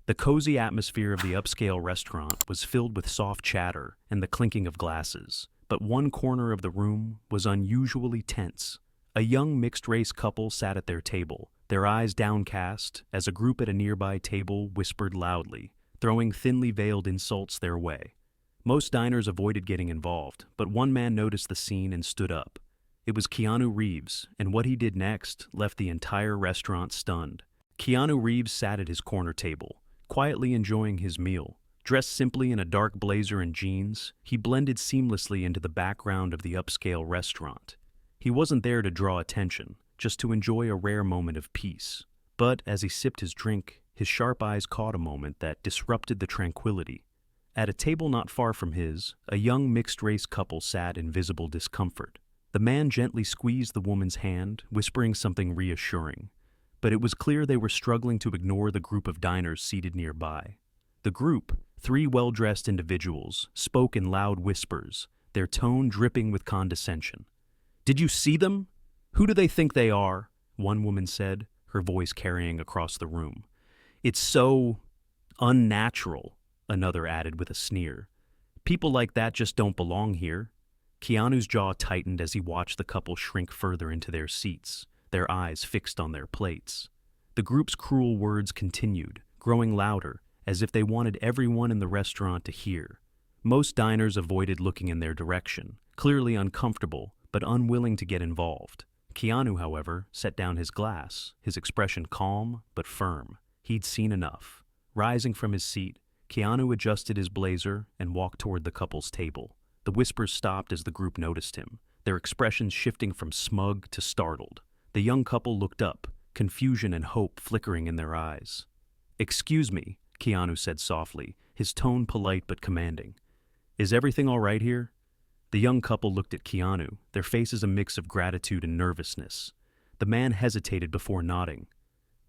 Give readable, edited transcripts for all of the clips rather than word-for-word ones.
The cozy atmosphere of the upscale restaurant was filled with soft chatter and the clinking of glasses, but one corner of the room was unusually tense. A young mixed-race couple sat at their table, their eyes downcast as a group at a nearby table whispered loudly, throwing thinly veiled insults their way. Most diners avoided getting involved, but one man noticed the scene and stood up. It was Keanu Reeves, and what he did next left the entire restaurant stunned. Keanu Reeves sat at his corner table, quietly enjoying his meal. Dressed simply in a dark blazer and jeans, he blended seamlessly into the background of the upscale restaurant. He wasn't there to draw attention, just to enjoy a rare moment of peace. But as he sipped his drink, his sharp eyes caught a moment that disrupted the tranquility. At a table not far from his, a young mixed-race couple sat in visible discomfort. The man gently squeezed the woman's hand, whispering something reassuring. But it was clear they were struggling to ignore the group of diners seated nearby. The group, three well-dressed individuals, spoke in loud whispers, their tone dripping with condescension. "Did you see them? Who do they think they are?" one woman said, her voice carrying across the room. "It's so unnatural," another added with a sneer. "People like that just don't belong here." Keanu's jaw tightened as he watched the couple shrink further into their seats, their eyes fixed on their plates. The group's cruel words continued, growing louder, as if they wanted everyone in the restaurant to hear. Most diners avoided looking in their direction, clearly uncomfortable, but unwilling to get involved. Keanu, however, set down his glass, his expression calm but firm. He'd seen enough. Rising from his seat, Keanu adjusted his blazer and walked toward the couple's table. The whispers stopped as the group noticed him, their expressions shifting from smug to startled. The young couple looked up, confusion and hope flickering in their eyes. "Excuse me," Keanu said softly, his tone polite but commanding. "Is everything all right here?" The young couple looked at Keanu, their faces a mix of gratitude and nervousness. The man hesitated before nodding.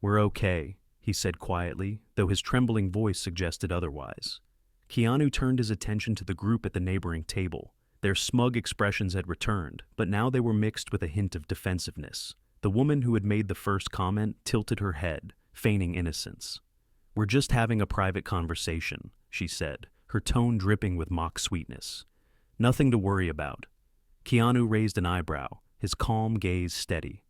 "We're okay," he said quietly, though his trembling voice suggested otherwise. Keanu turned his attention to the group at the neighboring table. Their smug expressions had returned, but now they were mixed with a hint of defensiveness. The woman who had made the first comment tilted her head, feigning innocence. "We're just having a private conversation," she said, her tone dripping with mock sweetness. "Nothing to worry about." Keanu raised an eyebrow, his calm gaze steady.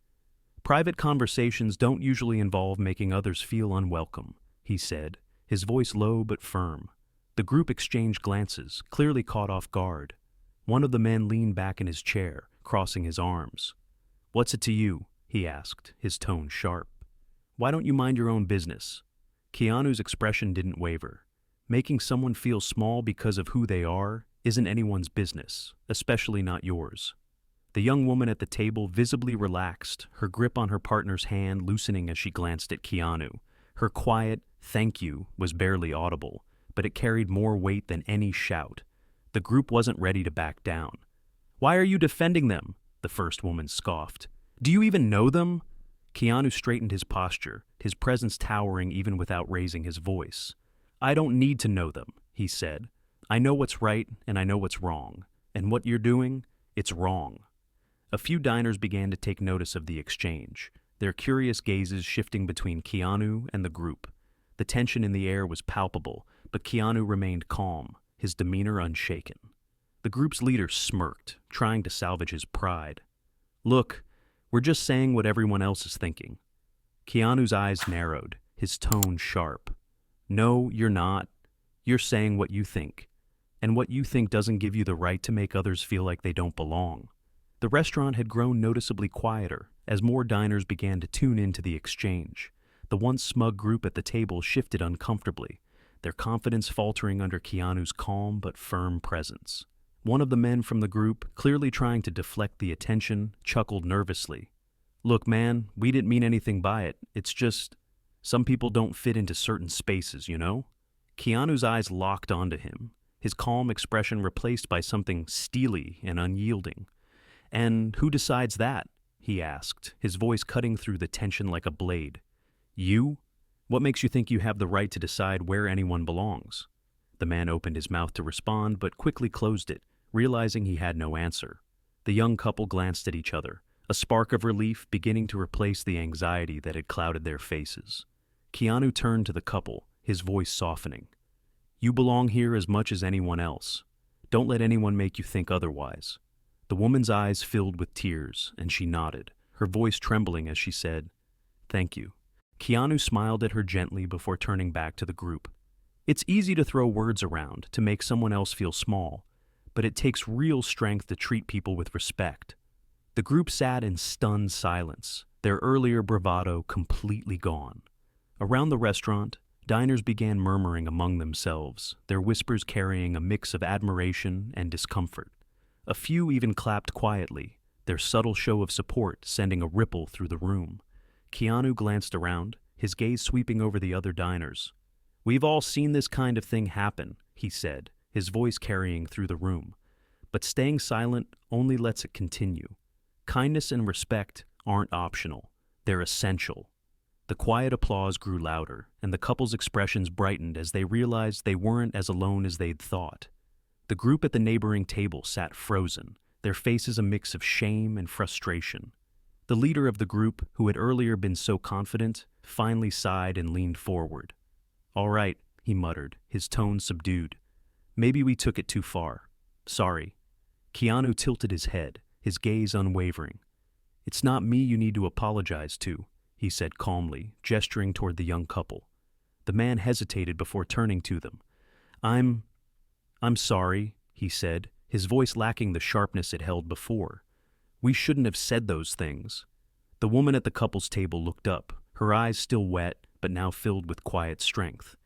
"Private conversations don't usually involve making others feel unwelcome," he said, his voice low but firm. The group exchanged glances, clearly caught off guard. One of the men leaned back in his chair, crossing his arms. "What's it to you?" he asked, his tone sharp. "Why don't you mind your own business?" Keanu's expression didn't waver. Making someone feel small because of who they are isn't anyone's business, especially not yours. The young woman at the table visibly relaxed, her grip on her partner's hand loosening as she glanced at Keanu. Her quiet, "thank you," was barely audible, but it carried more weight than any shout. The group wasn't ready to back down. "Why are you defending them?" the first woman scoffed. "Do you even know them?" Keanu straightened his posture, his presence towering even without raising his voice. "I don't need to know them," he said. "I know what's right and I know what's wrong. And what you're doing, it's wrong." A few diners began to take notice of the exchange, their curious gazes shifting between Keanu and the group. The tension in the air was palpable, but Keanu remained calm, his demeanor unshaken. The group's leader smirked, trying to salvage his pride. "Look, we're just saying what everyone else is thinking." Keanu's eyes narrowed, his tone sharp. "No, you're not. You're saying what you think. And what you think doesn't give you the right to make others feel like they don't belong." The restaurant had grown noticeably quieter as more diners began to tune into the exchange. The once smug group at the table shifted uncomfortably, their confidence faltering under Keanu's calm but firm presence. One of the men from the group, clearly trying to deflect the attention, chuckled nervously. "Look, man, we didn't mean anything by it. It's just, some people don't fit into certain spaces, you know?" Keanu's eyes locked onto him, his calm expression replaced by something steely and unyielding. "And who decides that?" he asked, his voice cutting through the tension like a blade. "You? What makes you think you have the right to decide where anyone belongs?" The man opened his mouth to respond, but quickly closed it, realizing he had no answer. The young couple glanced at each other, a spark of relief beginning to replace the anxiety that had clouded their faces. Keanu turned to the couple, his voice softening. You belong here as much as anyone else. Don't let anyone make you think otherwise. The woman's eyes filled with tears, and she nodded, her voice trembling as she said, "Thank you." Keanu smiled at her gently before turning back to the group. It's easy to throw words around to make someone else feel small, but it takes real strength to treat people with respect. The group sat in stunned silence, their earlier bravado completely gone. Around the restaurant, diners began murmuring among themselves, their whispers carrying a mix of admiration and discomfort. A few even clapped quietly, their subtle show of support sending a ripple through the room. Keanu glanced around, his gaze sweeping over the other diners. "We've all seen this kind of thing happen," he said, his voice carrying through the room. "But staying silent only lets it continue. Kindness and respect aren't optional, they're essential." The quiet applause grew louder, and the couple's expressions brightened as they realized they weren't as alone as they'd thought. The group at the neighboring table sat frozen, their faces a mix of shame and frustration. The leader of the group, who had earlier been so confident, finally sighed and leaned forward. "All right," he muttered, his tone subdued. "Maybe we took it too far. Sorry." Keanu tilted his head, his gaze unwavering. "It's not me you need to apologize to," he said calmly, gesturing toward the young couple. The man hesitated before turning to them. I'm sorry," he said, his voice lacking the sharpness it held before. "We shouldn't have said those things." The woman at the couple's table looked up, her eyes still wet, but now filled with quiet strength.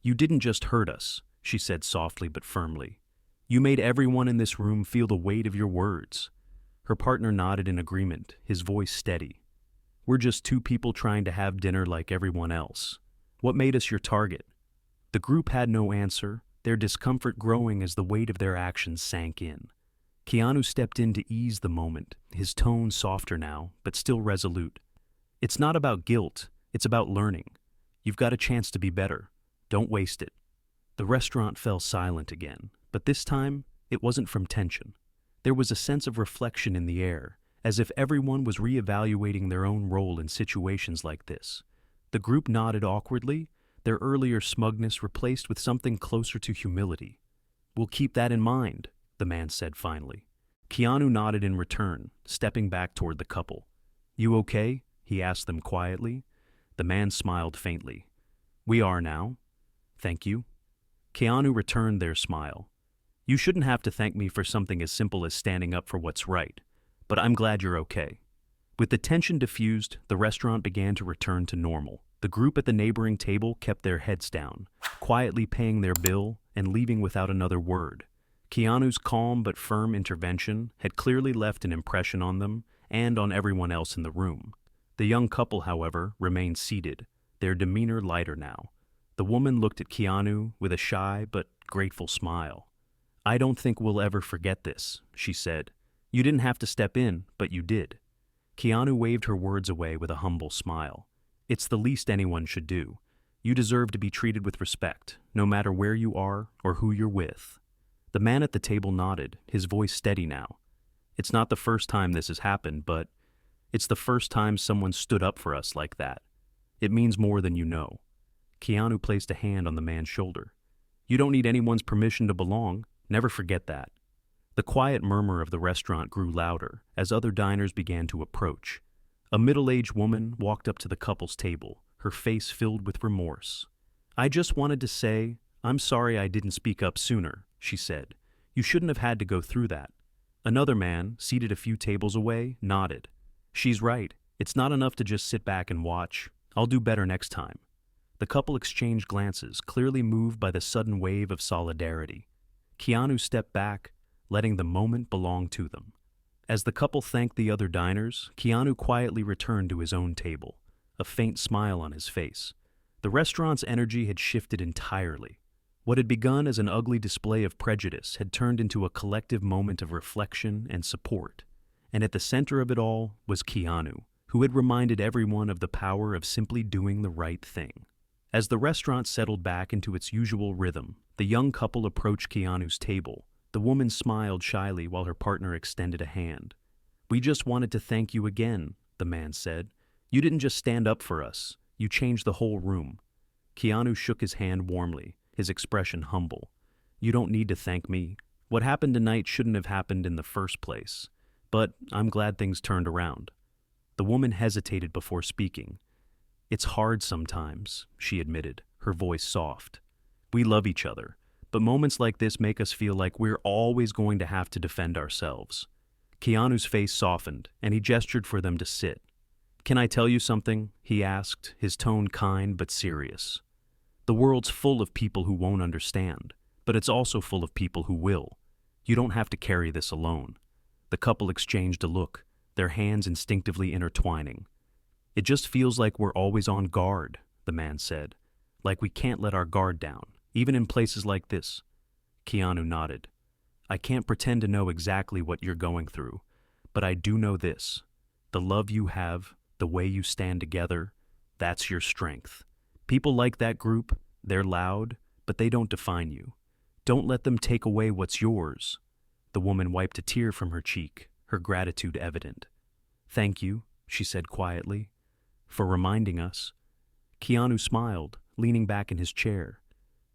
"You didn't just hurt us," she said softly but firmly. "You made everyone in this room feel the weight of your words." Her partner nodded in agreement, his voice steady. "We're just two people trying to have dinner like everyone else. What made us your target?" The group had no answer, their discomfort growing as the weight of their actions sank in. Keanu stepped in to ease the moment, his tone softer now, but still resolute. "It's not about guilt, it's about learning. You've got a chance to be better. Don't waste it." The restaurant fell silent again, but this time it wasn't from tension. There was a sense of reflection in the air, as if everyone was reevaluating their own role in situations like this. The group nodded awkwardly, their earlier smugness replaced with something closer to humility. "We'll keep that in mind," the man said finally. Keanu nodded in return, stepping back toward the couple. "You okay?" he asked them quietly. The man smiled faintly. "We are now. Thank you." Keanu returned their smile. "You shouldn't have to thank me for something as simple as standing up for what's right, but I'm glad you're okay." With the tension diffused, the restaurant began to return to normal. The group at the neighboring table kept their heads down, quietly paying their bill and leaving without another word. Keanu's calm but firm intervention had clearly left an impression on them and on everyone else in the room. The young couple, however, remained seated, their demeanor lighter now. The woman looked at Keanu with a shy but grateful smile. "I don't think we'll ever forget this," she said. "You didn't have to step in, but you did." Keanu waved her words away with a humble smile. "It's the least anyone should do. You deserve to be treated with respect, no matter where you are or who you're with." The man at the table nodded, his voice steady now. "It's not the first time this has happened, but it's the first time someone stood up for us like that. It means more than you know." Keanu placed a hand on the man's shoulder. "You don't need anyone's permission to belong. Never forget that." The quiet murmur of the restaurant grew louder as other diners began to approach. A middle-aged woman walked up to the couple's table, her face filled with remorse. "I just wanted to say, I'm sorry I didn't speak up sooner," she said. "You shouldn't have had to go through that." Another man, seated a few tables away, nodded. "She's right. It's not enough to just sit back and watch. I'll do better next time." The couple exchanged glances, clearly moved by the sudden wave of solidarity. Keanu stepped back, letting the moment belong to them. As the couple thanked the other diners, Keanu quietly returned to his own table, a faint smile on his face. The restaurant's energy had shifted entirely. What had begun as an ugly display of prejudice had turned into a collective moment of reflection and support. And at the center of it all was Keanu, who had reminded everyone of the power of simply doing the right thing. As the restaurant settled back into its usual rhythm, the young couple approached Keanu's table. The woman smiled shyly while her partner extended a hand. "We just wanted to thank you again," the man said. "You didn't just stand up for us, you changed the whole room." Keanu shook his hand warmly, his expression humble. You don't need to thank me. What happened tonight shouldn't have happened in the first place. But I'm glad things turned around. The woman hesitated before speaking. It's hard sometimes, she admitted, her voice soft. We love each other, but moments like this make us feel like we're always going to have to defend ourselves. Keanu's face softened, and he gestured for them to sit. Can I tell you something? He asked, his tone kind but serious. The world's full of people who won't understand, but it's also full of people who will. You don't have to carry this alone. The couple exchanged a look, their hands instinctively intertwining. It just feels like we're always on guard, the man said. Like we can't let our guard down, even in places like this. Keanu nodded. I can't pretend to know exactly what you're going through, but I do know this. The love you have, the way you stand together, that's your strength. People like that group, they're loud, but they don't define you. Don't let them take away what's yours. The woman wiped a tear from her cheek, her gratitude evident. Thank you, she said quietly, for reminding us. Keanu smiled, leaning back in his chair.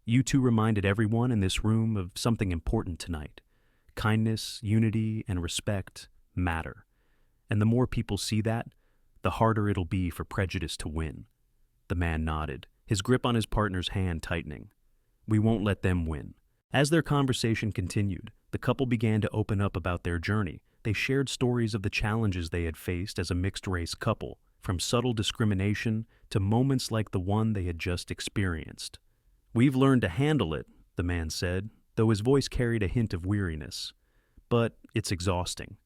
You two reminded everyone in this room of something important tonight. Kindness, unity, and respect matter. And the more people see that, the harder it'll be for prejudice to win. The man nodded, his grip on his partner's hand tightening. We won't let them win. As their conversation continued, the couple began to open up about their journey. They shared stories of the challenges they had faced as a mixed-race couple, from subtle discrimination to moments like the one they had just experienced. We've learned to handle it, the man said, though his voice carried a hint of weariness. But it's exhausting.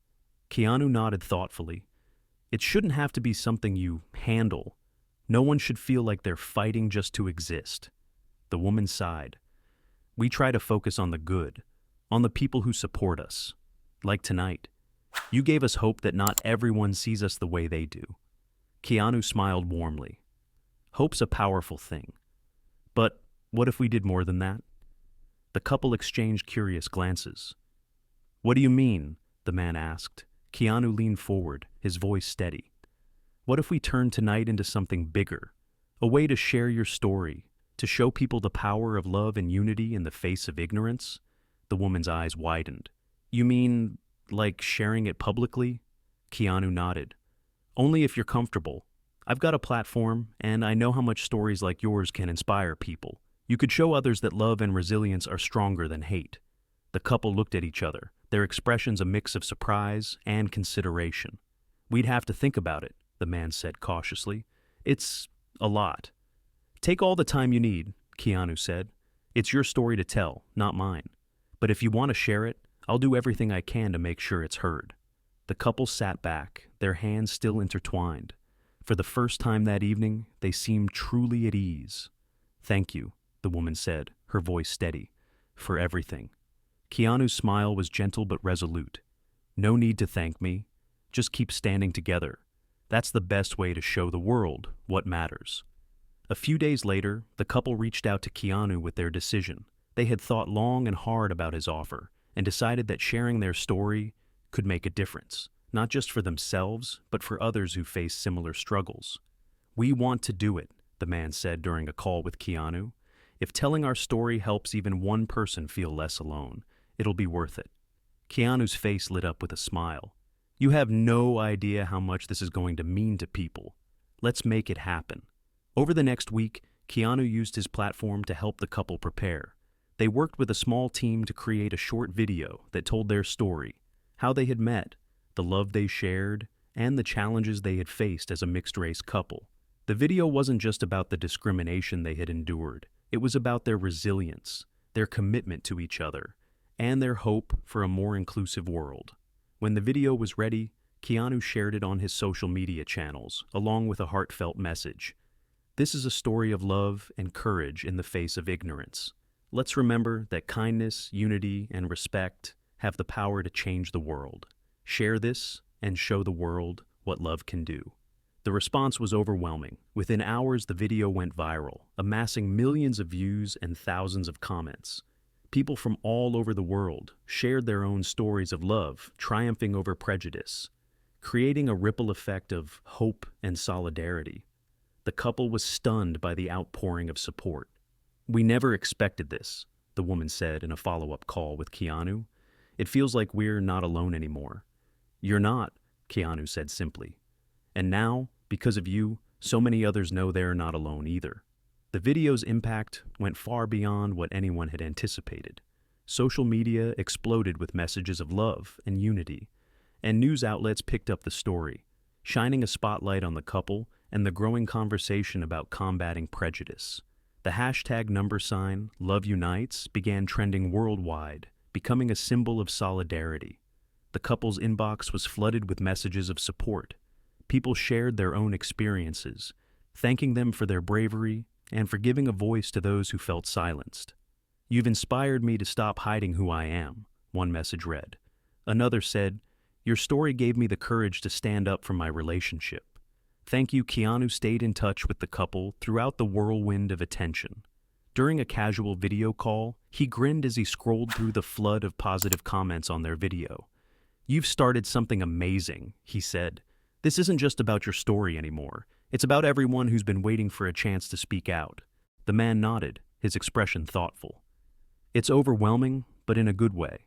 Keanu nodded thoughtfully. It shouldn't have to be something you handle. No one should feel like they're fighting just to exist. The woman sighed. We try to focus on the good, on the people who support us. Like tonight. You gave us hope that not everyone sees us the way they do. Keanu smiled warmly. Hope's a powerful thing. But what if we did more than that? The couple exchanged curious glances. What do you mean? The man asked. Keanu leaned forward, his voice steady. What if we turned tonight into something bigger? A way to share your story, to show people the power of love and unity in the face of ignorance? The woman's eyes widened. You mean, like sharing it publicly? Keanu nodded. Only if you're comfortable. I've got a platform, and I know how much stories like yours can inspire people. You could show others that love and resilience are stronger than hate. The couple looked at each other, their expressions a mix of surprise and consideration. We'd have to think about it, the man said cautiously. It's a lot. Take all the time you need, Keanu said. It's your story to tell, not mine. But if you want to share it, I'll do everything I can to make sure it's heard. The couple sat back, their hands still intertwined. For the first time that evening, they seemed truly at ease. Thank you, the woman said, her voice steady, for everything. Keanu's smile was gentle but resolute. No need to thank me. Just keep standing together. That's the best way to show the world what matters. A few days later, the couple reached out to Keanu with their decision. They had thought long and hard about his offer and decided that sharing their story could make a difference, not just for themselves, but for others who face similar struggles. We want to do it, the man said during a call with Keanu. If telling our story helps even one person feel less alone, it'll be worth it. Keanu's face lit up with a smile. You have no idea how much this is going to mean to people. Let's make it happen. Over the next week, Keanu used his platform to help the couple prepare. They worked with a small team to create a short video that told their story, how they had met, the love they shared, and the challenges they had faced as a mixed-race couple. The video wasn't just about the discrimination they had endured. It was about their resilience, their commitment to each other, and their hope for a more inclusive world. When the video was ready, Keanu shared it on his social media channels, along with a heartfelt message. This is a story of love and courage in the face of ignorance. Let's remember that kindness, unity, and respect have the power to change the world. Share this and show the world what love can do. The response was overwhelming. Within hours, the video went viral, amassing millions of views and thousands of comments. People from all over the world shared their own stories of love, triumphing over prejudice, creating a ripple effect of hope and solidarity. The couple was stunned by the outpouring of support. "We never expected this," the woman said in a follow-up call with Keanu. "It feels like we're not alone anymore." "You're not," Keanu said simply. "And now, because of you, so many others know they're not alone either." The video's impact went far beyond what anyone had anticipated. Social media exploded with messages of love and unity, and news outlets picked up the story, shining a spotlight on the couple and the growing conversation about combating prejudice. The hashtag #LoveUnites began trending worldwide, becoming a symbol of solidarity. The couple's inbox was flooded with messages of support. People shared their own experiences, thanking them for their bravery and for giving a voice to those who felt silenced. "You've inspired me to stop hiding who I am," one message read. Another said, "Your story gave me the courage to stand up for my relationship." Thank you. Keanu stayed in touch with the couple throughout the whirlwind of attention. During a casual video call, he grinned as he scrolled through the flood of positive comments on their video. "You've started something amazing," he said. "This isn't just about your story anymore. It's about everyone who's been waiting for a chance to speak out." The man nodded, his expression thoughtful. "It's overwhelming, but in a good way.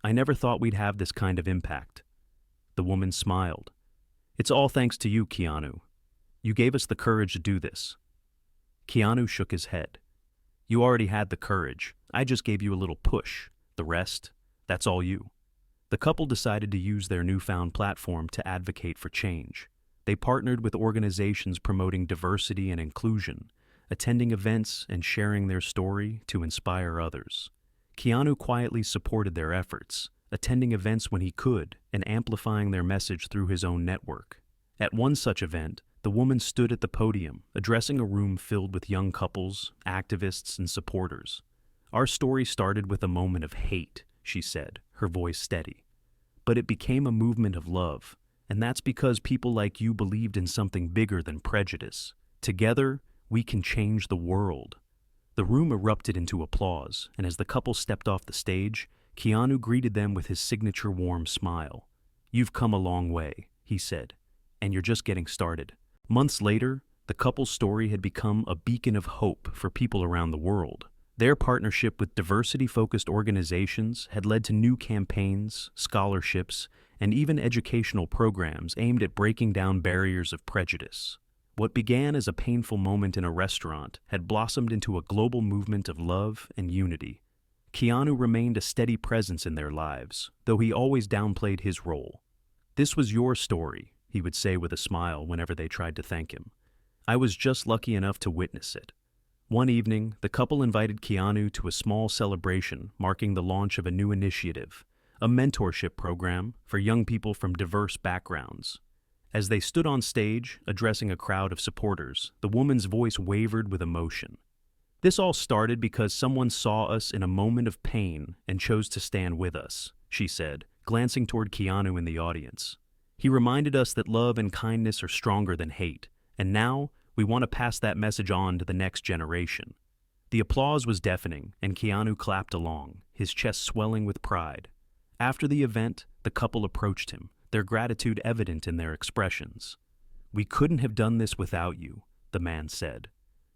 I never thought we'd have this kind of impact." The woman smiled. "It's all thanks to you, Keanu. You gave us the courage to do this." Keanu shook his head. "You already had the courage. I just gave you a little push. The rest, that's all you." The couple decided to use their newfound platform to advocate for change. They partnered with organizations promoting diversity and inclusion, attending events and sharing their story to inspire others. Keanu quietly supported their efforts, attending events when he could and amplifying their message through his own network. At one such event, the woman stood at the podium, addressing a room filled with young couples, activists, and supporters. "Our story started with a moment of hate," she said, her voice steady. "But it became a movement of love, and that's because people like you believed in something bigger than prejudice. Together, we can change the world." The room erupted into applause, and as the couple stepped off the stage, Keanu greeted them with his signature warm smile. "You've come a long way," he said, "and you're just getting started." Months later, the couple's story had become a beacon of hope for people around the world. Their partnership with diversity-focused organizations had led to new campaigns, scholarships, and even educational programs aimed at breaking down barriers of prejudice. What began as a painful moment in a restaurant had blossomed into a global movement of love and unity. Keanu remained a steady presence in their lives, though he always downplayed his role. "This was your story," he would say with a smile whenever they tried to thank him. "I was just lucky enough to witness it." One evening, the couple invited Keanu to a small celebration marking the launch of a new initiative, a mentorship program for young people from diverse backgrounds. As they stood on stage, addressing a crowd of supporters, the woman's voice wavered with emotion. "This all started because someone saw us in a moment of pain and chose to stand with us," she said, glancing toward Keanu in the audience. "He reminded us that love and kindness are stronger than hate, and now we want to pass that message on to the next generation." The applause was deafening, and Keanu clapped along, his chest swelling with pride. After the event, the couple approached him, their gratitude evident in their expressions. "We couldn't have done this without you," the man said.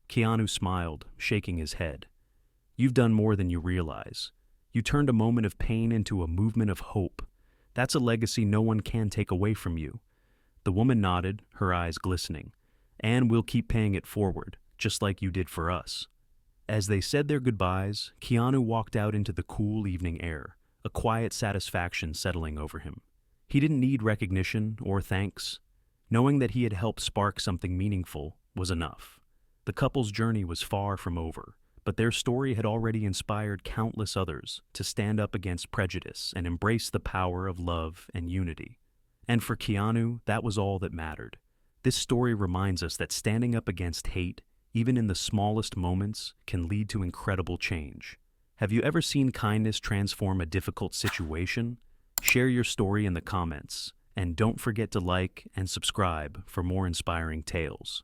Keanu smiled, shaking his head. "You've done more than you realize. You turned a moment of pain into a movement of hope. That's a legacy no one can take away from you." The woman nodded, her eyes glistening. "And we'll keep paying it forward, just like you did for us." As they said their goodbyes, Keanu walked out into the cool evening air, a quiet satisfaction settling over him. He didn't need recognition or thanks. Knowing that he had helped spark something meaningful was enough. The couple's journey was far from over, but their story had already inspired countless others to stand up against prejudice and embrace the power of love and unity. And for Keanu, that was all that mattered. This story reminds us that standing up against hate, even in the smallest moments, can lead to incredible change. Have you ever seen kindness transform a difficult situation? Share your story in the comments, and don't forget to like and subscribe for more inspiring tales.